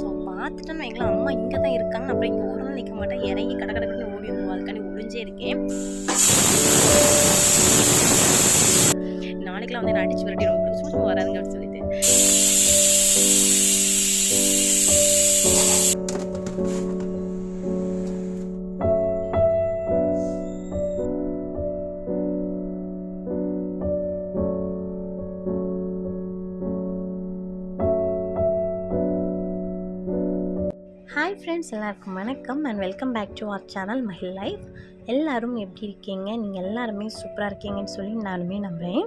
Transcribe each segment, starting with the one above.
So பார்த்துட்டேன்னு வைங்களேன், அம்மா இங்கே தான் இருக்காங்க. அப்புறம் இங்கே ஒரு நாள் நிற்க மாட்டேன், இறங்கி கடை கடைக்கு ஓடி வந்துடுவோம். அதுக்காண்டி ஒளிஞ்சே இருக்கேன். நாளைக்கெல்லாம் வந்து என்ன அடிச்சு விரட்டி ரொம்ப சும்மா வராதுங்க அப்படின்னு சொல்லிட்டு. ஹாய் ஃப்ரெண்ட்ஸ், எல்லாருக்கும் வணக்கம் and welcome back to our channel my life. எல்லோரும் எப்படி இருக்கீங்க? நீங்கள் எல்லாருமே சூப்பராக இருக்கீங்கன்னு சொல்லி நானுமே நம்புகிறேன்.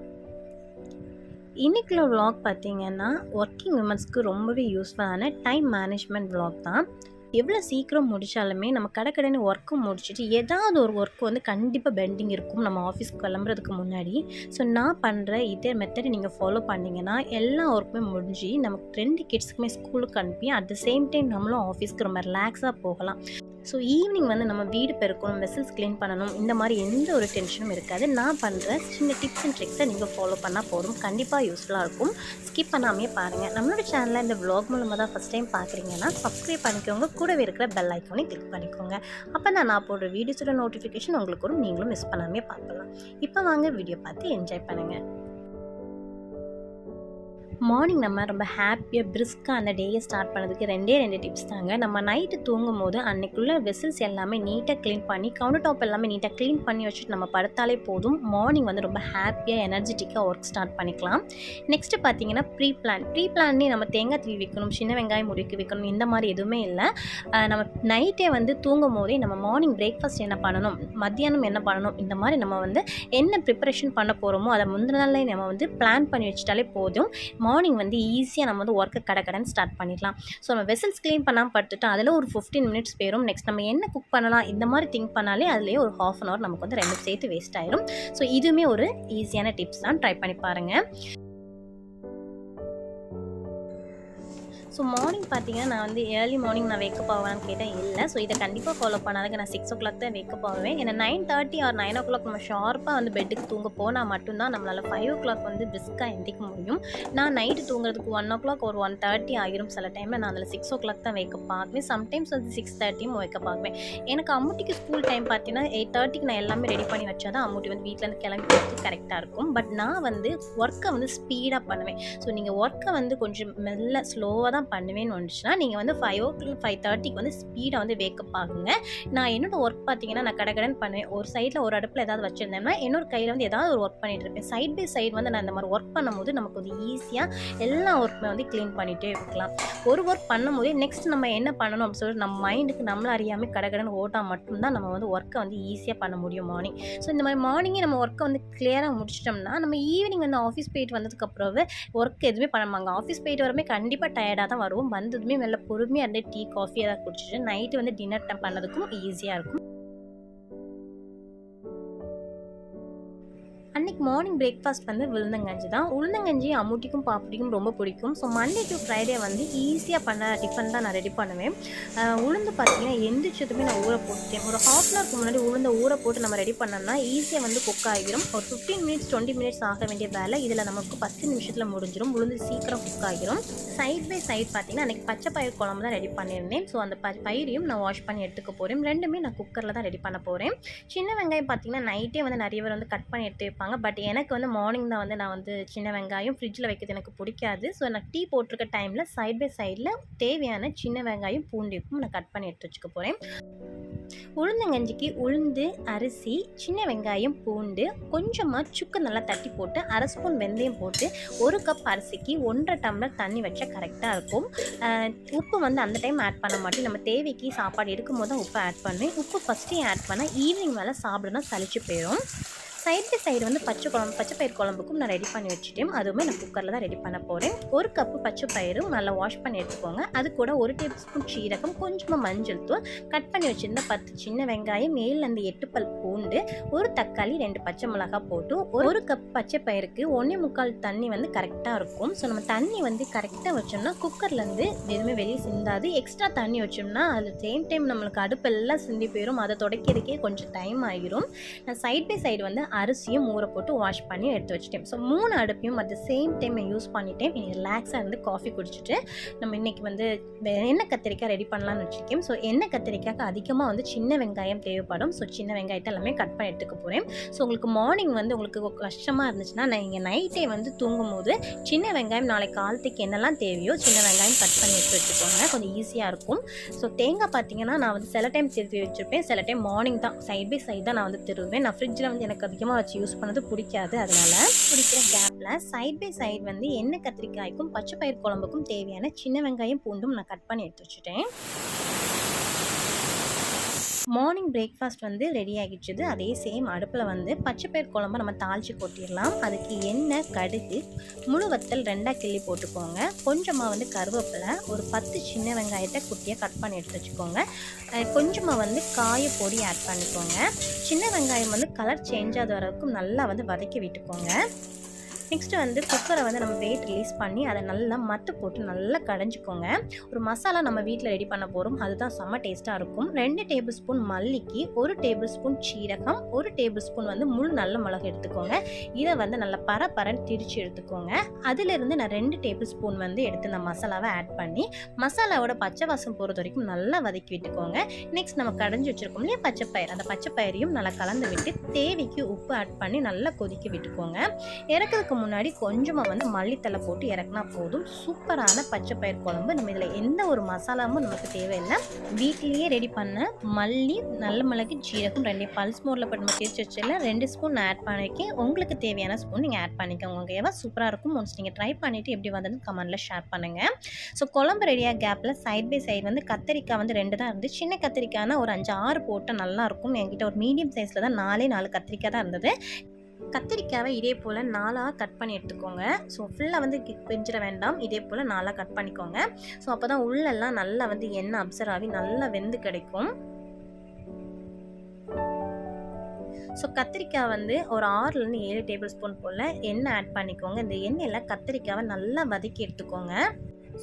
இன்றைக்குள்ள விலாக் பார்த்தீங்கன்னா ஒர்க்கிங் விமன்ஸ்க்கு ரொம்பவே யூஸ்ஃபுல்லான டைம் மேனேஜ்மெண்ட் விலாக் தான். எவ்வளோ சீக்கிரம் முடித்தாலுமே நம்ம கடைன்னு ஒர்க்கு முடிச்சுட்டு ஏதாவது ஒரு ஒர்க்கு வந்து கண்டிப்பாக பெண்டிங் இருக்கும் நம்ம ஆஃபீஸ்க்கு கிளம்புறதுக்கு முன்னாடி. ஸோ நான் பண்ணுற இதே மெத்தடை நீங்கள் ஃபாலோ பண்ணிங்கன்னா எல்லா ஒர்க்குமே முடிஞ்சு நமக்கு 2 கிட்ஸுக்குமே ஸ்கூலுக்கு அனுப்பி அட் த சேம் டைம் நம்மளும் ஆஃபீஸ்க்கு ரொம்ப ரிலாக்ஸாக போகலாம். ஸோ ஈவினிங் வந்து நம்ம வீடு பெருக்கணும், வெசல்ஸ் க்ளீன் பண்ணணும், இந்த மாதிரி எந்த ஒரு டென்ஷனும் இருக்காது. நான் பண்ணுற சின்ன டிப்ஸ் அண்ட் ட்ரிக்ஸை நீங்கள் ஃபாலோ பண்ணால் போதும், கண்டிப்பாக யூஸ்ஃபுல்லாக இருக்கும். ஸ்கிப் பண்ணாமே பாருங்கள். நம்மளோட சேனலில் இந்த vlog மூலமாக தான் ஃபஸ்ட் டைம் பார்க்குறீங்கன்னா சப்ஸ்கிரைப் பண்ணிக்கோங்க, கூடவே இருக்கிற பெல் ஐக்கானை கிளிக் பண்ணிக்கோங்க. அப்போ தான் நான் போடுற வீடியோஸோட நோட்டிஃபிகேஷன் உங்களுக்கு வரும், நீங்களும் மிஸ் பண்ணாமே பார்க்கலாம். இப்போ வாங்க வீடியோ பார்த்து என்ஜாய் பண்ணுங்கள். மார்னிங் நம்ம ரொம்ப ஹாப்பியாக பிரிஸ்காக அந்த டேயை ஸ்டார்ட் பண்ணதுக்கு 2 டிப்ஸ் தாங்க. நம்ம நைட்டு தூங்கும் போது அன்றைக்குள்ள வெசல்ஸ் எல்லாமே நீட்டாக க்ளீன் பண்ணி கவுண்டர் டாப் எல்லாமே நீட்டாக க்ளீன் பண்ணி வச்சுட்டு நம்ம படுத்தாலே போதும். மார்னிங் வந்து ரொம்ப ஹாப்பியாக எனர்ஜெட்டிக்காக ஒர்க் ஸ்டார்ட் பண்ணிக்கலாம். நெக்ஸ்ட்டு பார்த்தீங்கன்னா ப்ரீ நம்ம தேங்காய் திருவி வைக்கணும், சின்ன வெங்காயம் முறுக்கி வைக்கணும், இந்த மாதிரி எதுவுமே இல்லை. நம்ம நைட்டே வந்து தூங்கும் போதே நம்ம மார்னிங் பிரேக்ஃபாஸ்ட் என்ன பண்ணணும், மத்தியானம் என்ன பண்ணணும், இந்த மாதிரி நம்ம வந்து என்ன ப்ரிப்பரேஷன் பண்ண போகிறோமோ அதை முந்தின நாளே நம்ம வந்து பிளான் பண்ணி வச்சுட்டாலே போதும். மார்னிங் வந்து ஈஸியாக நம்ம வந்து ஒர்க்கை கடன்னு ஸ்டார்ட் பண்ணிடலாம். ஸோ நம்ம வெசல்ஸ் க்ளீன் பண்ணாமல் பட்டுட்டு அதில் ஒரு 15 மினிட்ஸ் போயிடும். நெக்ஸ்ட் நம்ம என்ன குக் பண்ணலாம் இந்த மாதிரி திங்க் பண்ணாலே அதுலேயே ஒரு 1/2 அன் ஹவர் நமக்கு வந்து 2 சேர்த்து வேஸ்ட் ஆயிரும். ஸோ இதுவுமே ஒரு ஈஸியான டிப்ஸ் தான், ட்ரை பண்ணி பாருங்கள். ஸோ மார்னிங் பார்த்தீங்கன்னா நான் வந்து ஏர்லி மார்னிங் நான் வேக்கப் ஆகலான்னு கேட்டேன், இல்லை. ஸோ இதை கண்டிப்பாக ஃபாலோ பண்ணாதுக்கு நான் 6 o'clock தான் வேக்கப் ஆகுவேன். ஏன்னா 9:30 or 9 o'clock நம்ம ஷார்ப்பாக வந்து பெட்டுக்கு தூங்க போனால் மட்டும்தான் நம்மளால் 5 o'clock வந்து பிரிஸ்காக எந்திக்க முடியும். நான் நைட்டு தூங்குறதுக்கு 1 o'clock ஒரு 1:30 ஆகிரும். சில டைமில் நான் அதில் 6 o'clock தான் வேக்கப் ஆகுவேன். சம்டைம்ஸ் வந்து 6:30 வேக்கப் ஆகுவேன். எனக்கு அம்முட்டிக்கு ஸ்கூல் டைம் பார்த்தீங்கன்னா 8:30 நான் எல்லாமே ரெடி பண்ணி வச்சா தான் அம்முட்டி வந்து வீட்டிலேருந்து கிளம்பி போகிறது கரெக்டாக இருக்கும். பட் நான் வந்து ஒர்க்கை வந்து ஸ்பீடாக பண்ணுவேன். ஸோ நீங்கள் ஒர்க்கை வந்து கொஞ்சம் மெல்ல ஸ்லோவாக தான் பண்ணுவேன்னு வந்துச்சுன்னா நீங்கள் வந்து 5:30 வந்து ஸ்பீடாக வந்து வேக்கப் ஆகுங்க. நான் என்னோட ஒர்க் பார்த்தீங்கன்னா நான் கடன்னு பண்ணுவேன். ஒரு சைடில் ஒரு அடுப்பில் ஏதாவது வச்சுருந்தேன்னா இன்னொரு கையில் வந்து ஏதாவது ஒரு ஒர்க் பண்ணிட்டு இருப்பேன். சைட் பை சைடு வந்து நான் இந்த மாதிரி ஒர்க் பண்ணும்போது நமக்கு வந்து ஈஸியாக எல்லா ஒர்க்குமே வந்து க்ளீன் பண்ணிகிட்டே இருக்கலாம். ஒரு ஒர்க் பண்ணும்போதே நெக்ஸ்ட் நம்ம என்ன பண்ணணும் அப்படின்னு சொல்லிட்டு நம்ம மைண்டுக்கு நம்மள அறியாமல் கடன்னு ஓட்டால் மட்டும்தான் நம்ம வந்து ஒர்க்கை வந்து ஈஸியாக பண்ண முடியும் மார்னிங். ஸோ இந்த மாதிரி மார்னிங்கே நம்ம ஒர்க்கை வந்து கிளியராக முடிச்சிட்டோம்னா நம்ம ஈவினிங் வந்து ஆஃபீஸ் போயிட்டு வந்ததுக்கப்புறம் ஒர்க் எதுவுமே பண்ணமாங்க. ஆஃபீஸ் போயிட்டு வரமே கண்டிப்பாக டயர்டாக தான் வரும். வந்ததுமே வெளில பொறுமையாக இருந்தே டீ காஃபி எதாவது குடிச்சிட்டு நைட்டு வந்து டின்னர் டைம் பண்ணதுக்கும் ஈஸியாக இருக்கும். அன்றைக்கி மார்னிங் பிரேக்ஃபாஸ்ட் வந்து உளுந்தங்கஞ்சி தான். உளுந்தங்கஞ்சி அம்முட்டிக்கும் பாப்படிக்கும் ரொம்ப பிடிக்கும். ஸோ மண்டே டு ஃப்ரைடே வந்து ஈஸியாக பண்ண டிஃபன் தான் நான் ரெடி பண்ணுவேன். உளுந்து பார்த்தீங்கன்னா எந்திரிச்சதுமே நான் ஊற போட்டுட்டேன். ஒரு 1/2 hour முன்னாடி உளுந்த ஊற போட்டு நம்ம ரெடி பண்ணோம்னா ஈஸியாக வந்து குக் ஆகிரும். ஒரு 15 மினிட்ஸ் 20 மினிட்ஸ் ஆக வேண்டிய வேலை இதில் நமக்கு 10 நிமிஷத்தில் முடிஞ்சிடும். உளுந்து சீக்கிரம் குக் ஆகிரும். சைட் பை சைட் பார்த்தீங்கன்னா அன்றைக்கி பச்சை பயிர் குழம்பு தான் ரெடி பண்ணியிருந்தேன். ஸோ அந்த பயிரையும் நான் வாஷ் பண்ணி எடுத்துக்க போகிறேன். ரெண்டுமே நான் குக்கரில் தான் ரெடி பண்ண போகிறேன். சின்ன வெங்காயம் பார்த்தீங்கன்னா நைட்டே வந்து நிறைய பேர் வந்து கட் பண்ணி எடுத்து வைப்பாங்க. பட் எனக்கு வந்து மார்னிங் தான் வந்து நான் வந்து சின்ன வெங்காயம் ஃப்ரிட்ஜில் வைக்கிறது எனக்கு பிடிக்காது. ஸோ நான் டீ போட்டிருக்க டைமில் சைட் பை சைடில் தேவையான சின்ன வெங்காயம் பூண்டிக்கும் நான் கட் பண்ணி எடுத்து வச்சுக்க போகிறேன். உளுந்தங்கஞ்சிக்கு உளுந்து, அரிசி, சின்ன வெங்காயம், பூண்டு, கொஞ்சமாக சுக்கு நல்லா தட்டி போட்டு 1/2 ஸ்பூன் வெந்தயம் போட்டு 1 கப் அரிசிக்கு 1.5 டம்ளர் தண்ணி வச்சா கரெக்டாக இருக்கும். உப்பு வந்து அந்த டைம் ஆட் பண்ண மாட்டேன். நம்ம தேவைக்கு சாப்பாடு எடுக்கும் போது தான் உப்பு ஆட் பண்ணுவேன். உப்பு ஃபஸ்ட்டே ஆட் பண்ணால் ஈவினிங் மேலே சாப்பிடுனா சளிச்சு போயிடும். சைட் பை சைடு வந்து பச்சை பயிர் குழம்புக்கும் நான் ரெடி பண்ணி வச்சுட்டேன். அதுவுமே நான் குக்கரில் தான் ரெடி பண்ண போகிறேன். 1 கப்பு பச்சை பயிரும் நல்லா வாஷ் பண்ணி எடுத்துக்கோங்க. அது கூட 1 டேபிள் ஸ்பூன் சீரகம், கொஞ்சமாக மஞ்சள் தூள், கட் பண்ணி வச்சுருந்த 10 சின்ன வெங்காயம், 7 8 பல் பூண்டு, 1 தக்காளி, 2 பச்சை மிளகாய் போட்டு 1 கப் பச்சை பயிருக்கு 1.25 தண்ணி வந்து கரெக்டாக இருக்கும். ஸோ நம்ம தண்ணி வந்து கரெக்டாக வச்சோம்னா குக்கர்லேருந்து எதுவுமே வெளியே சிந்தாது. எக்ஸ்ட்ரா தண்ணி வச்சோம்னா அது சேம் டைம் நம்மளுக்கு அடுப்பெல்லாம் சிந்தி போயிடும். அதை துடைக்கிறதுக்கே கொஞ்சம் டைம் ஆகிரும். நான் சைட் பை சைடு வந்து அரிசியும் ஊற போட்டு வாஷ் பண்ணி எடுத்து வச்சுட்டேன். ஸோ 3 அடுப்பையும் at the same time use பண்ணிட்டேன். ரிலாக்ஸாக இருந்து காஃபி குடிச்சிட்டு நம்ம இன்றைக்கி வந்து எண்ணெய் கத்திரிக்காய் ரெடி பண்ணலான்னு வச்சுருக்கேன். ஸோ எண்ணெய் கத்திரிக்காய்க்கு அதிகமாக வந்து சின்ன வெங்காயம் தேவைப்படும். ஸோ சின்ன வெங்காயத்தை எல்லாமே கட் பண்ணி எடுத்துக்க போகிறேன். ஸோ உங்களுக்கு மார்னிங் வந்து உங்களுக்கு கஷ்டமாக இருந்துச்சுன்னா நீங்கள் நைட்டே வந்து தூங்கும்போது சின்ன வெங்காயம் நாளைக்கு காலத்துக்கு என்னெல்லாம் தேவையோ சின்ன வெங்காயம் கட் பண்ணி எடுத்து வச்சுக்கோங்க. கொஞ்சம் ஈஸியாக இருக்கும். ஸோ தேங்காய் பார்த்தீங்கன்னா நான் வந்து சில டைம் திருப்பி வச்சுருப்பேன், சில டைம் மார்னிங் தான் சைட் பை சைட் தான் நான் வந்து திருவேன். நான் ஃப்ரிட்ஜில் வந்து எனக்கு அதிகமாக வச்சு யூஸ் பண்ணது பிடிக்காது. அதனால் பிடிக்கிற கேப்பில் சைட் பை சைட் வந்து எண்ணெய் கத்திரிக்காய்க்கும் பச்சை பயிர் குழம்புக்கும் தேவையான சின்ன வெங்காயம் பூண்டும் நான் கட் பண்ணி எடுத்து வச்சுட்டேன். மார்னிங் பிரேக்ஃபாஸ்ட் வந்து ரெடி ஆகிடுச்சுது. அதே சேம் அடுப்பில் வந்து பச்சை பயிர் குழம்பு நம்ம தாளித்து கொட்டிடலாம். அதுக்கு எண்ணெய், கடுகு, முழு வத்தல் 2 கிள்ளி போட்டுக்கோங்க. கொஞ்சமாக வந்து கருவேப்பிலை, ஒரு 10 சின்ன வெங்காயத்தை குட்டியாக கட் பண்ணி எடுத்து வச்சுக்கோங்க. கொஞ்சமாக வந்து காயப்பொடி ஆட் பண்ணிக்கோங்க. சின்ன வெங்காயம் வந்து கலர் சேஞ்ச் ஆகிற வரைக்கும் நல்லா வந்து வதக்கி விட்டுக்கோங்க. நெக்ஸ்ட்டு வந்து குக்கரை வந்து நம்ம வெயிட் ரிலீஸ் பண்ணி அதை நல்லா மத்து போட்டு நல்லா கடைஞ்சிக்கோங்க. ஒரு மசாலா நம்ம வீட்டில் ரெடி பண்ண போகிறோம். அதுதான் செம்ம டேஸ்ட்டாக இருக்கும். 2 டேபிள் ஸ்பூன் மல்லிக்கு, 1 டேபிள் ஸ்பூன் சீரகம், 1 டேபிள் ஸ்பூன் வந்து முழு நல்ல மிளகு எடுத்துக்கோங்க. இதை வந்து நல்லா பரன்னு திரிச்சு எடுத்துக்கோங்க. அதிலிருந்து நான் 2 டேபிள் ஸ்பூன் வந்து எடுத்து இந்த மசாலாவை ஆட் பண்ணி மசாலாவோட பச்சை வாசம் போகிறது வரைக்கும் நல்லா வதக்கி விட்டுக்கோங்க. நெக்ஸ்ட் நம்ம கடைஞ்சி வச்சுருக்கோம் இல்லையா பச்சைப்பயிர், அந்த பச்சைப்பயிரையும் நல்லா கலந்து விட்டு தேவைக்கு உப்பு ஆட் பண்ணி நல்லா கொதிக்க விட்டுக்கோங்க. இறக்கிறதுக்கு முன்னாடி கொஞ்சமாக வந்து மல்லித்தலை போட்டு இறக்குனா போதும். சூப்பரான பச்சை பயிர் குழம்பு. நம்ம இதில் எந்த ஒரு மசாலாவும் நமக்கு தேவையில்லை. வீட்டிலேயே ரெடி பண்ண மல்லி, நல்ல மிளகு, ஜீரகம் 2 பல்ஸ் மோடில் போட்டு நம்ம தேய்ச்சி வச்சிடல 2 ஸ்பூன் ஆட் பண்ணியிருக்கேன். உங்களுக்கு தேவையான ஸ்பூன் நீங்கள் ஆட் பண்ணிக்கோங்க. ஓகேவா? சூப்பராக இருக்கும். ஒன்ஸ் நீங்கள் ட்ரை பண்ணிவிட்டு எப்படி வந்ததுன்னு கமெண்ட்டில் ஷேர் பண்ணுங்கள். ஸோ குழம்பு ரெடியாக கேப்பில் சைட் பை சைடு வந்து கத்திரிக்காய் வந்து 2 தான் இருந்து. சின்ன கத்திரிக்காய்னா ஒரு 5-6 போட்டால் நல்லாயிருக்கும். என்கிட்ட ஒரு மீடியம் சைஸில் தான் 4 கத்திரிக்காய் தான் இருந்தது. கத்திரிக்காவை இதே போல் 4 கட் பண்ணி எடுத்துக்கோங்க. ஸோ ஃபுல்லாக வந்து பிரிஞ்சிட வேண்டாம். இதே போல் 4 கட் பண்ணிக்கோங்க. ஸோ அப்போ தான் உள்ளெல்லாம் நல்லா வந்து எண்ணெய் அப்சர்வ் ஆகி நல்லா வெந்து கிடைக்கும். ஸோ கத்திரிக்காய் வந்து ஒரு 6லேருந்து 7 டேபிள் ஸ்பூன் போல் எண்ணெய் ஆட் பண்ணிக்கோங்க. இந்த எண்ணெயில் கத்திரிக்காவை நல்லா வதக்கி எடுத்துக்கோங்க.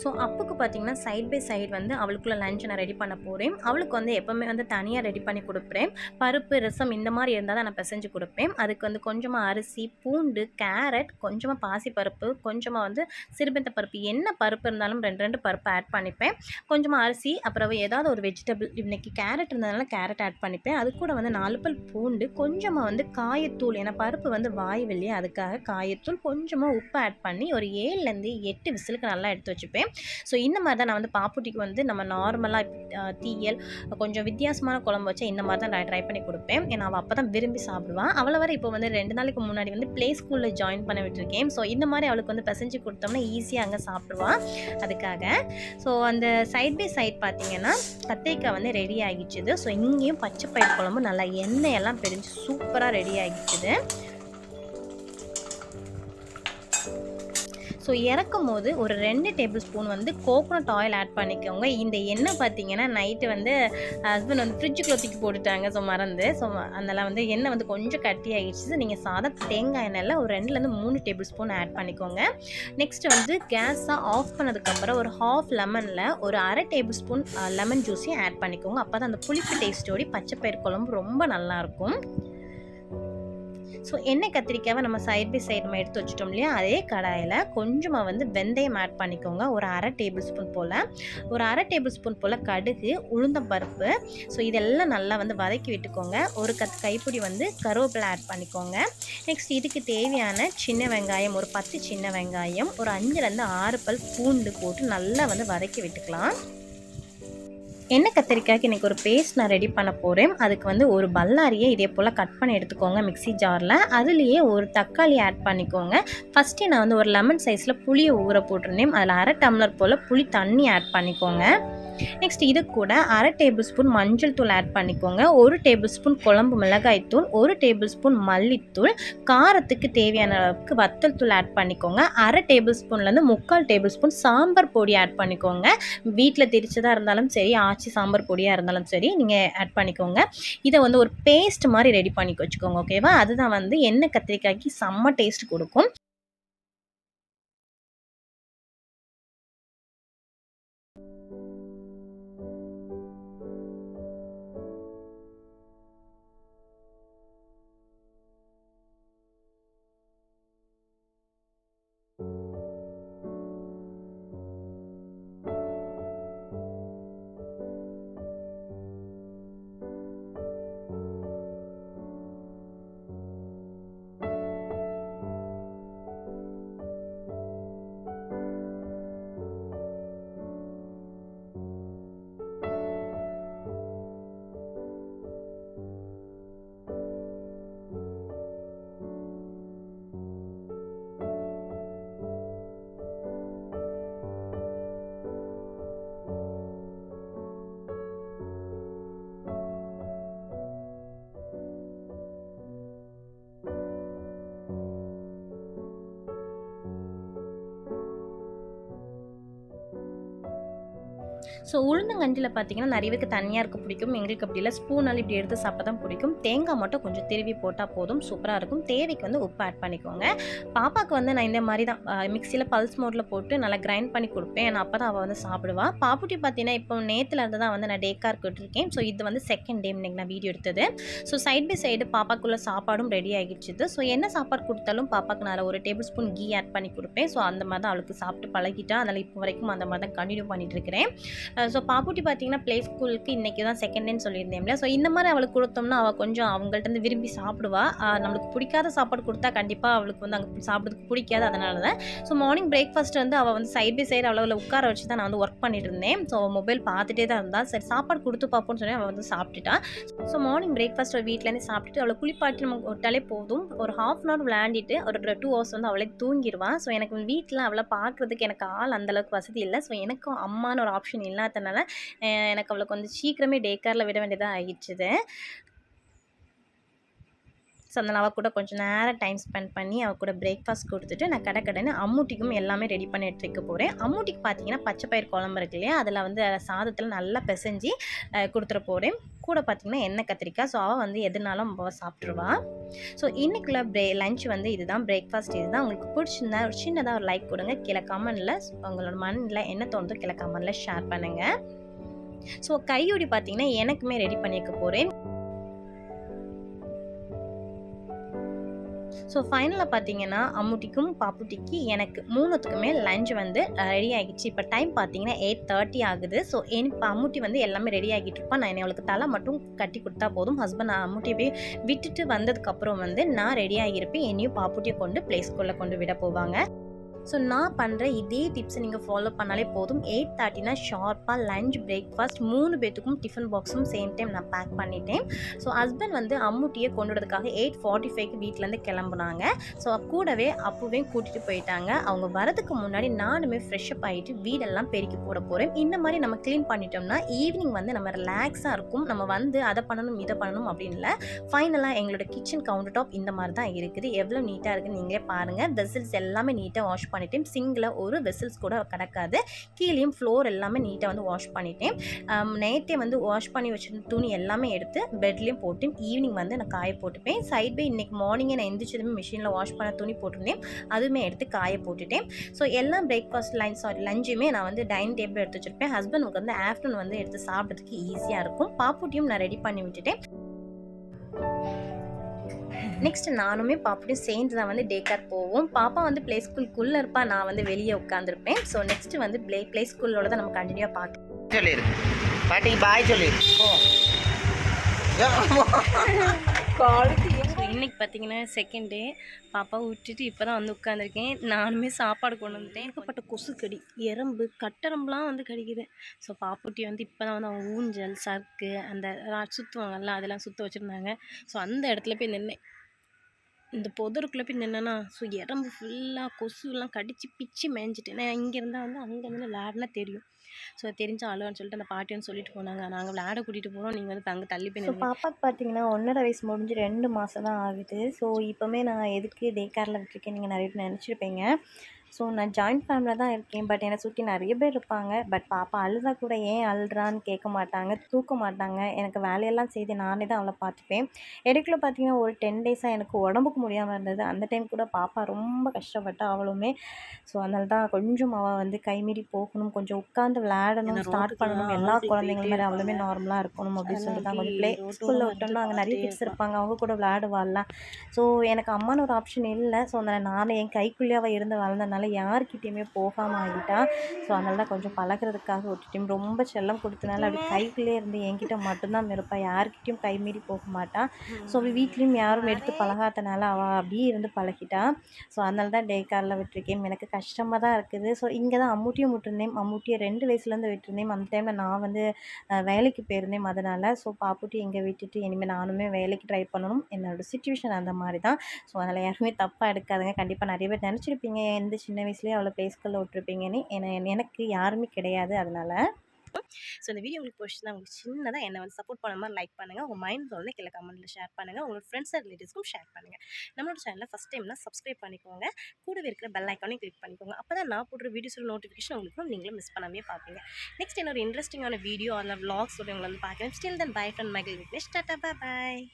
ஸோ அப்புக்கு பார்த்தீங்கன்னா சைட் பை சைடு வந்து அவளுக்குள்ள லஞ்ச் நான் ரெடி பண்ண போகிறேன். அவளுக்கு வந்து எப்போவுமே வந்து தனியாக ரெடி பண்ணி கொடுப்பேன். பருப்பு, ரசம் இந்த மாதிரி இருந்தால் தான் நான் பிசைஞ்சு கொடுப்பேன். அதுக்கு வந்து கொஞ்சமாக அரிசி, பூண்டு, கேரட், கொஞ்சமாக பாசிப்பருப்பு, கொஞ்சமாக வந்து சிறுபெத்த பருப்பு, என்ன பருப்பு இருந்தாலும் 2 பருப்பு ஆட் பண்ணிப்பேன். கொஞ்சமாக அரிசி, அப்புறம் ஏதாவது ஒரு வெஜிடபிள், இன்றைக்கி கேரட் இருந்ததுனால கேரட் ஆட் பண்ணிப்பேன். அது கூட வந்து 4 பல் பூண்டு, கொஞ்சமாக வந்து காயத்தூள், ஏன்னா பருப்பு வந்து வாய் வெளியே, அதுக்காக காயத்தூள், கொஞ்சமாக உப்பு ஆட் பண்ணி ஒரு 7லேருந்து 8 விசிலுக்கு நல்லா எடுத்து வச்சுப்பேன். ஸோ இந்த மாதிரி தான் நான் வந்து பாப்புட்டிக்கு வந்து நம்ம நார்மலாக தீயல் கொஞ்சம் வித்தியாசமான குழம்பு வச்சா இந்த மாதிரி தான் நான் ட்ரை பண்ணி கொடுப்பேன். ஏன்னா அவள் அப்போ தான் விரும்பி சாப்பிடுவான். அவளை வர இப்போ வந்து 2 நாளைக்கு முன்னாடி வந்து ப்ளே ஸ்கூலில் ஜாயின் பண்ண விட்டுருக்கேன். ஸோ இந்த மாதிரி அவளுக்கு வந்து பிசைஞ்சு கொடுத்தோம்னா ஈஸியாக அங்கே சாப்பிடுவான். அதுக்காக ஸோ அந்த சைட் பை சைட் பார்த்தீங்கன்னா கத்திரிக்காய் வந்து ரெடி ஆகிடுச்சுது. ஸோ இங்கேயும் பச்சை பயிர் குழம்பு நல்லா எண்ணெயெல்லாம் பிரிஞ்சு சூப்பராக ரெடி ஆகிடுச்சுது. ஸோ இறக்கும் போது ஒரு 2 டேபிள் ஸ்பூன் வந்து கோகோனட் ஆயில் ஆட் பண்ணிக்கோங்க. இந்த எண்ணெய் பார்த்தீங்கன்னா நைட்டு வந்து ஹஸ்பண்ட் வந்து ஃப்ரிட்ஜுக்குள்ளே தூக்கி போட்டுட்டாங்க. ஸோ மறந்து அதனால் வந்து எண்ணெய் வந்து கொஞ்சம் கட்டி ஆகிடுச்சு. நீங்கள் தேங்காய் எண்ணெயில் ஒரு 2லேருந்து 3 டேபிள் ஸ்பூன் ஆட் பண்ணிக்கோங்க. நெக்ஸ்ட் வந்து கேஸை ஆஃப் பண்ணதுக்கப்புறம் ஒரு ஹாஃப் லெமனில் ஒரு 1/2 டேபிள் ஸ்பூன் லெமன் ஜூஸையும் ஆட் பண்ணிக்கோங்க. அப்போ தான் அந்த புளிப்பு டேஸ்ட்டோடி பச்சை பயிர் குழம்பு ரொம்ப நல்லாயிருக்கும். ஸோ எண்ணெய் கத்திரிக்காவை நம்ம சைட் பை சைடு நம்ம எடுத்து வச்சுட்டோம் இல்லையா, அதே கடாயில் கொஞ்சமாக வந்து வெந்தயம் ஆட் பண்ணிக்கோங்க. ஒரு 1/2 டேபிள் ஸ்பூன் போல், ஒரு 1/2 டேபிள் ஸ்பூன் போல் கடுகு, உளுந்தம்பருப்பு. ஸோ இதெல்லாம் நல்லா வந்து வதக்கி விட்டுக்கோங்க. ஒரு கைப்பிடி வந்து கருவேப்பிலை ஆட் பண்ணிக்கோங்க. நெக்ஸ்ட் இதுக்கு தேவையான சின்ன வெங்காயம், ஒரு 10 சின்ன வெங்காயம், ஒரு 5லேருந்து 6 பல் பூண்டு போட்டு நல்லா வந்து வதக்கி விட்டுக்கலாம். எண்ணெய் கத்திரிக்காய்க்கு இன்றைக்கி ஒரு பேஸ்ட் நான் ரெடி பண்ண போகிறேன். அதுக்கு வந்து ஒரு பல்லாரியை இதே போல் கட் பண்ணி எடுத்துக்கோங்க மிக்ஸி ஜாரில். அதுலேயே ஒரு தக்காளி ஆட் பண்ணிக்கோங்க. ஃபஸ்ட்டு நான் வந்து ஒரு லெமன் சைஸில் புளியை ஊற போட்டிருந்தேன். அதில் 1/2 டம்ளர் போல் புளி தண்ணி ஆட் பண்ணிக்கோங்க. நெக்ஸ்ட் இது கூட 1/2 டேபிள் ஸ்பூன் மஞ்சள் தூள் ஆட் பண்ணிக்கோங்க. 1 டேபிள் ஸ்பூன் குழம்பு மிளகாய் தூள், 1 டேபிள் ஸ்பூன் மல்லித்தூள், காரத்துக்கு தேவையான அளவுக்கு வத்தல் தூள் ஆட் பண்ணிக்கோங்க. 1/2 டேபிள் ஸ்பூன்லேருந்து 3/4 டேபிள் ஸ்பூன் சாம்பார் பொடி ஆட் பண்ணிக்கோங்க. வீட்டில் திரிச்சதாக இருந்தாலும் சரி, ஆச்சி சாம்பார் பொடியாக இருந்தாலும் சரி, நீங்கள் ஆட் பண்ணிக்கோங்க. இதை வந்து ஒரு பேஸ்ட் மாதிரி ரெடி பண்ணி வச்சுக்கோங்க. ஓகேவா? அதுதான் வந்து எண்ணெய் கத்திரிக்காய்க்கு செம்ம டேஸ்ட் கொடுக்கும். ஸோ உளுந்தங்கஞ்சியில் பார்த்தீங்கன்னா நிறைய பேருக்கு தனியாக இருக்க பிடிக்கும். எங்களுக்கு அப்படி இல்லை, ஸ்பூனால் இப்படி எடுத்து சாப்பிட்டா தான் பிடிக்கும். தேங்காய் மட்டும் கொஞ்சம் திருவி போட்டால் போதும், சூப்பராக இருக்கும். தேவைக்கு வந்து உப்பு ஆட் பண்ணிக்கோங்க. பாப்பாவுக்கு வந்து நான் இந்த மாதிரி தான் மிக்சியில் பல்ஸ் மோடில் போட்டு நல்லா கிரைண்ட் பண்ணி கொடுப்பேன். நான் அப்போ தான் அவள் வந்து சாப்பிடுவா. பாப்புட்டி பார்த்தீங்கன்னா இப்போ நேற்றுலேருந்து தான் வந்து நான் டே கேர் கொடுத்துருக்கேன். ஸோ இது வந்து செகண்ட் டே இன்னைக்கு நான் வீடியோ எடுத்தது. ஸோ சைட் பை சைடு பாப்பாக்குள்ள சாப்பாடும் ரெடி ஆகிடுச்சுது. ஸோ என்ன சாப்பாடு கொடுத்தாலும் பாப்பாக்கு நான் ஒரு டேபிள் ஸ்பூன் கீ ஆட் பண்ணி கொடுப்பேன். ஸோ அந்த மாதிரி தான் அவளுக்கு சாப்பிட்டு பழகிட்டா. அதனால் இப்போ வரைக்கும் அந்த மாதிரி தான் கண்டினியூ பண்ணிட்டு இருக்கிறேன். ஸோ பாப்புட்டி பார்த்தீங்கன்னா ப்ளே ஸ்கூலுக்கு இன்றைக்கி தான் செகண்ட் டேன்னு சொல்லியிருந்தேன். ஸோ இந்த மாதிரி அவளுக்கு கொடுத்தோம்னா அவள் கொஞ்சம் அவங்கள்ட்ட இருந்து விரும்பி சாப்பிடுவா. நம்மளுக்கு பிடிக்காத சாப்பாடு கொடுத்தா கண்டிப்பாக அவளுக்கு வந்து அங்கே சாப்பிட்றதுக்கு பிடிக்காது. அதனால தான் ஸோ மார்னிங் பிரேக்ஃபாஸ்ட் வந்து அவள் வந்து சைட் பை சைடு அவளை உட்கார வச்சு தான் நான் வந்து ஒர்க் பண்ணிட்டு இருந்தேன். ஸோ மொபைல் பார்த்துட்டே தான் இருந்தால் சரி சாப்பாடு கொடுத்து பார்ப்போம்னு சொல்லி அவள் வந்து சாப்பிட்டுட்டா. ஸோ மார்னிங் பிரேக்ஃபாஸ்ட் வீட்டிலேருந்து சாப்பிட்டுட்டு அவளை குளிப்பாட்டி நம்ம விட்டாலே போதும். ஒரு ஹாஃப் அன் ஹவர் விளையாண்டிட்டு ஒரு 2 hours வந்து அவளே தூங்கிடுவான். ஸோ எனக்கு வீட்டில் அவளை பார்க்குறதுக்கு எனக்கு ஆள் அந்தளவுக்கு வசதி இல்லை. ஸோ எனக்கும் அம்மானு ஒரு ஆப்ஷன் இல்லாதனால எனக்கு அவளுக்கு வந்து சீக்கிரமே டே கேரில் விட வேண்டியதாக ஆகிடுச்சுது. ஸோ அதனால் அவள் கூட கொஞ்சம் நேரம் டைம் ஸ்பெண்ட் பண்ணி அவள் கூட பிரேக்ஃபாஸ்ட் கொடுத்துட்டு நான் கடை அம்மூட்டிக்கும் எல்லாமே ரெடி பண்ணி எடுத்து வைக்க போகிறேன். அம்மூட்டிக்கு பார்த்தீங்கன்னா பச்சை பயிர் குழம்பு இருக்கு இல்லையா, அதில் வந்து சாதத்தில் நல்லா பிசைஞ்சு கொடுத்துட போகிறேன். கூட பார்த்திங்கன்னா எண்ணெய் கத்திரிக்காய். ஸோ அவள் வந்து எதுனாலும் அவள் சாப்பிட்ருவா. ஸோ இன்றைக்குள்ள லஞ்ச் வந்து இதுதான், பிரேக்ஃபாஸ்ட் இதுதான். உங்களுக்கு பிடிச்சிருந்தா ஒரு சின்னதாக ஒரு லைக் கொடுங்க. கீழே கமெண்டில் உங்களோட மனதில் என்ன தோணுதோ கீழே கமெண்டில் ஷேர் பண்ணுங்கள். ஸோ கையோடி பார்த்திங்கன்னா எனக்குமே ரெடி பண்ணி வைக்க போகிறேன். ஸோ ஃபைனலாக பார்த்தீங்கன்னா அம்முட்டிக்கும் பாப்புட்டிக்கு எனக்கு 3த்துக்குமே லஞ்ச் வந்து ரெடி ஆகிடுச்சு. இப்போ டைம் பார்த்தீங்கன்னா 8:30 ஆகுது. ஸோ இப்போ அம்முட்டி வந்து எல்லாமே ரெடி ஆகிட்டு இருப்பான். நான் அவளுக்கு தலை மட்டும் கட்டி கொடுத்தா போதும். ஹஸ்பண்ட் அம்முட்டியை போய் விட்டுட்டு வந்ததுக்கப்புறம் வந்து நான் ரெடி ஆகியிருப்பேன். என்னையும் பாப்புட்டியை கொண்டு ப்ளே ஸ்கூலில் கொண்டு விட போவாங்க. ஸோ நான் பண்ணுற இதே டிப்ஸை நீங்கள் ஃபாலோ பண்ணாலே போதும். 8:30 ஷார்ப்பாக லஞ்ச் பிரேக்ஃபாஸ்ட் 3 பேத்துக்கும் டிஃபன் பாக்ஸும் சேம் டைம் நான் பேக் பண்ணிட்டேன். ஸோ ஹஸ்பண்ட் வந்து அம்முட்டியை கொண்டு வரதுக்காக 8:45 வீட்டிலேருந்து கிளம்புனாங்க. ஸோ கூடவே அப்போவே கூட்டிகிட்டு போயிட்டாங்க. அவங்க வரதுக்கு முன்னாடி நானுமே ஃப்ரெஷ்அப் ஆகிட்டு வீடெல்லாம் பெருக்கி போட போகிறேன். இந்த மாதிரி நம்ம க்ளீன் பண்ணிட்டோம்னா ஈவினிங் வந்து நம்ம ரிலாக்ஸாக இருக்கும். நம்ம வந்து அதை பண்ணணும் இதை பண்ணணும் அப்படின்னு இல்லை. ஃபைனலாக எங்களோட கிச்சன் கவுண்டர் டாப் இந்த மாதிரி தான் இருக்குது. எவ்வளோ நீட்டாக இருக்குன்னு நீங்களே பாருங்கள். வெசல்ஸ் எல்லாமே நீட்டாக வாஷ் பண்ணிட்டேன். சிங்கில் ஒரு வெசல்ஸ் கூட கிடக்காது. கீழேயும் ஃப்ளோர் எல்லாமே நீட்டாக வந்து வாஷ் பண்ணிட்டேன். நேற்றே வந்து வாஷ் பண்ணி வச்சிருந்த துணி எல்லாமே எடுத்து பெட்லேயும் போட்டு ஈவினிங் வந்து நான் காய போட்டுப்பேன். சைட் பை இன்றைக்கி மார்னிங்கே நான் எந்திரிச்சதுமே மிஷினில் வாஷ் பண்ண துணி போட்டிருந்தேன். அதுவுமே எடுத்து காய போட்டுட்டேன். ஸோ எல்லாம் பிரேக்ஃபாஸ்ட் லஞ்சுமே நான் வந்து டைனிங் டேபிள் எடுத்து வச்சுருப்பேன். ஹஸ்பண்டுக்கு வந்து ஆஃப்டர்நூன் வந்து எடுத்து சாப்பிட்றதுக்கு ஈஸியாக இருக்கும். பாப்புட்டியும் நான் ரெடி பண்ணி விட்டுட்டேன். நெக்ஸ்ட் நானுமே பாப்புட்டியும் சேர்ந்து தான் வந்து டே கேர் போவோம். பாப்பா வந்து ப்ளே ஸ்கூலுக்குள்ளே இருப்பா, நான் வந்து வெளியே உட்காந்துருப்பேன். ஸோ நெக்ஸ்ட் வந்து ப்ளே ஸ்கூலோட தான் நம்ம கண்டினியூவாக பார்க்கலாம். சொல்லிடு பாட்டிக்கு பாய் சொல்லிடு. இன்னைக்கு பார்த்தீங்கன்னா செகண்ட் டே. பாப்பாவை விட்டுட்டு இப்போ தான் வந்து உட்காந்துருக்கேன். நானுமே சாப்பாடு கொண்டு வந்துட்டேன். ஏகப்பட்ட கொசு கடி, எறும்பு, கட்டெறும்புலாம் வந்து கடிக்குது. ஸோ பாப்புட்டி வந்து இப்போ தான் வந்து அவங்க ஊஞ்சல் சர்க்கு அந்த சுற்றுவாங்கல்ல அதெல்லாம் சுற்ற வச்சுருந்தாங்க. ஸோ அந்த இடத்துல போய் நின்னேன். இந்த புதருக்குள்ளே போய் நின்னேன்னா ஸோ எறும்பு ஃபுல்லாக கொசுலாம் கடிச்சு பிச்சு மேய்ஞ்சிட்டேன். நான் இங்கே இருந்தால் வந்து அங்கே வந்து விளையாடுனா தெரியும். ஸோ தெரிஞ்ச ஆளுன்னு சொல்லிட்டு அந்த பாட்டின்னு சொல்லிட்டு போனாங்க. நாங்கள் விளையாட கூட்டிகிட்டு போகிறோம், நீங்கள் வந்து அங்கே தள்ளி போய். ஸோ பாப்பாக்கு பார்த்தீங்கன்னா 1.5 வயசு முடிஞ்சு 2 மாதம் தான் ஆகுது. ஸோ இப்போவுமே நான் எதுக்கு டே கேரில் விட்டுருக்கேன் நீங்கள் நிறைய பேர் நினச்சிருப்பீங்க. ஸோ நான் ஜாயிண்ட் ஃபேமிலியில் தான் இருக்கேன். பட் என்னை சுற்றி நிறைய பேர் இருப்பாங்க. பட் பாப்பா அழுதா கூட ஏன் அழுறான்னு கேட்க மாட்டாங்க, தூக்க மாட்டாங்க. எனக்கு வேலையெல்லாம் செய்து நானே தான் அவளை பார்த்துப்பேன். இடைக்குள்ள பார்த்தீங்கன்னா ஒரு 10 டேஸாக எனக்கு உடம்புக்கு முடியாமல் இருந்தது. அந்த டைம் கூட பாப்பா ரொம்ப கஷ்டப்பட்டா அவளுமே. ஸோ அதனால தான் கொஞ்சம் அவள் வந்து கைமீறி போகணும், கொஞ்சம் உட்காந்து விளையாடணும், ஸ்டார்ட் பண்ணணும், எல்லா குழந்தைங்களும் மாதிரி அவளுமே நார்மலாக இருக்கணும் அப்படின்னு சொல்லிட்டு தான் கொஞ்சம் ப்ளே ஸ்கூலில் விட்டோம்னா அங்கே நிறைய கிட்ஸ் இருப்பாங்க, அவங்க கூட விளையாடுவாள்லாம். ஸோ எனக்கு அம்மானு ஒரு ஆப்ஷன் இல்லை. ஸோ அதனால் நான் என் கைக்குள்ளேயே அவள் இருந்து வளர்ந்தனால யார்கிட்டையுமே போகாமல் ஆகிட்டா. ஸோ அதனால தான் கொஞ்சம் பழகிறதுக்காக விட்டுட்டேன். ரொம்ப செல்லம் கொடுத்தனால அப்படி கைக்குள்ளே இருந்து என்கிட்ட மட்டும்தான் இருப்பாள், யார்கிட்டையும் கைமீறி போக மாட்டாள். ஸோ வீட்லேயும் யாரும் எடுத்து பழகாதனால அவள் அப்படியே இருந்து பழகிட்டா. ஸோ அதனால தான் டே கேரில் விட்டுருக்கேன். எனக்கு கஷ்டமாக தான் இருக்குது. ஸோ இங்கே தான் அம்முட்டியும் விட்டுருந்தேன். அம்முட்டியை 2 வயசுலேருந்து விட்டுருந்தேன். அந்த டைமில் நான் வந்து வேலைக்கு போயிருந்தேன். அதனால் ஸோ பாப்புட்டி இங்கே விட்டுட்டு இனிமேல் நானுமே வேலைக்கு ட்ரை பண்ணணும். என்னோடய சிச்சுவேஷன் அந்த மாதிரி தான். ஸோ அதனால் யாருமே தப்பாக எடுக்காதுங்க. கண்டிப்பாக நிறைய பேர் நினச்சிருப்பீங்க எந்த சின்ன வயசுலேயே அவளை ப்ளே ஸ்கூலில் விட்டுருப்பீங்கன்னு. எனக்கு யாருமே கிடையாது. அதனால் ஸோ இந்த வீடியோ உங்களுக்கு பிடிச்சிருந்தா உங்களுக்கு சின்னதாக என்ன வந்து சப்போர்ட் பண்ண மாதிரி லைக் பண்ணுங்கள். உங்கள் மைண்ட் தோணுது கீழே கமெண்ட்டில் ஷேர் பண்ணுங்கள். உங்களோட ஃப்ரெண்ட்ஸ் அண்ட் ரிலேட்டிவ்ஸ்க்கும் ஷேர் பண்ணுங்கள். நம்மளோட சேனலில் ஃபஸ்ட் டைம்னா சப்ஸ்கிரைப் பண்ணிக்கோங்க. கூடவே இருக்கிற பெல் ஐக்கானையும் கிளிக் பண்ணிக்கோங்க. அப்போ தான் நான் போடுற வீடியோஸோட நோட்டிஃபிகேஷன் உங்களுக்கு நீங்களும் மிஸ் பண்ணாமே பார்ப்பீங்க. நெக்ஸ்ட் இன்னொரு இன்ட்ரெஸ்டிங்கான வீடியோ அதில் vlogs உங்களை வந்து பார்க்குறேன். Still then by friend Michael Vignesh. Tata, bye bye.